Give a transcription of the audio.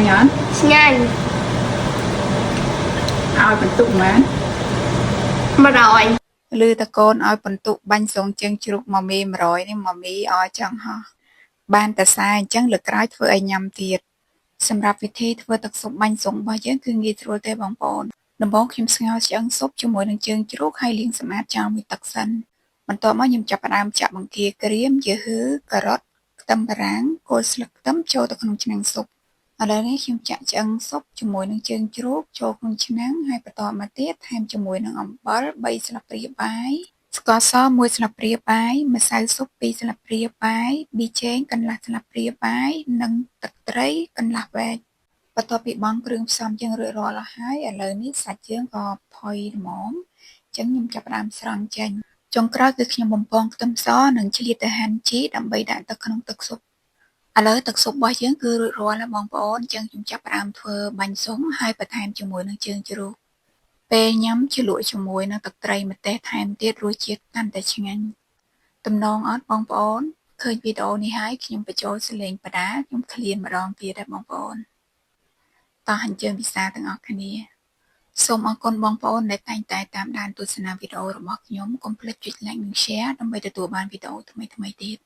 ញអត់ ឆ្ងាញ់ ឲ្យបន្ទុកមែន 100 លឺតកូនឲ្យបន្ទុកបាញ់សងជើងជ្រូកម៉ាមី100នេះម៉ាមីអរចឹងហោះបានតែសារអញ្ចឹងលើកក្រោយធ្វើឲ្យញ៉ាំទៀតសម្រាប់វិធីធ្វើទឹកស៊ុបបាញ់សុងរបស់យើងគឺងាយស្រួលទេបងប្អូនដំបូងខ្ញុំស្ងោរឆ្អឹងស៊ុបជាមួយនឹងជើងជ្រូកហើយលាងសម្អាតចោលមួយទឹកសិនបន្ទាប់មកខ្ញុំចាប់ផ្ដើមចាក់បង្គាក្រៀមយូហឺការ៉ុតខ្ទឹមបារាំងគល់ស្លឹកខ្ទឹមចូលទៅក្នុងឆ្នាំងស៊ុបឥឡូវនេះខ្ញុំចាក់ឆ្អឹងស៊ុបជាមួយនឹងជើងជ្រូកចូលក្នុងឆ្នាំងហើយបន្តមកទៀតថែមជាមួយនឹងអំបិល3ស្លាបព្រាបាយស្ករស1ស្លាបព្រាបាយម្សៅស៊ុប2ស្លាបព្រាបាយប៊ីចេងកន្លះស្លាបព្រាបាយនិងទឹកត្រីកន្លះវែកបន្ទាប់ពីបង់គ្រឿងផ្សំយើងរួចរាល់អស់ហើយឥឡូវនេះសាច់យើងក៏ផុយល្មមអញ្ចឹងខ្ញុំចាប់ផ្ដើមស្រង់ចេញចុងក្រោយគឺខ្ញុំបំពងខ្ទឹមសនិងឆ្លៀតទៅហាន់ជីដើម្បីដាក់ទៅក្នុងទឹកស៊ុបឥឡូវទឹកស៊ុបរបស់យើងគឺរួចរាល់ហើយបងប្អូនអញ្ចឹងខ្ញុំចាប់ផ្ដើមធ្វើបាញ់សុងហើយបន្ថែមជាមួយនឹងជើងជ្រូកពេលញ៉ាំជ្រលក់ជាមួយនឹងទឹកត្រីម្ទេសថែមទៀតរសជាតិកាន់តែឆ្ងាញ់ទំនងអត់បងប្អូនឃើញវីដេអូនេះហើយខ្ញុំបញ្ចូលសលេងបដាខ្ញុំឃ្លានម្ដងទៀតដែរបងប្អូនតោះអញ្ជើញពិសាទាំងអស់គ្នាសូមអរគុណបងប្អូនដែលតែងតែតាមដានទស្សនាវីដេអូរបស់ខ្ញុំកុំភ្លេចចុច like និង share ដើម្បីទទួលបានវីដេអូថ្មីៗទៀត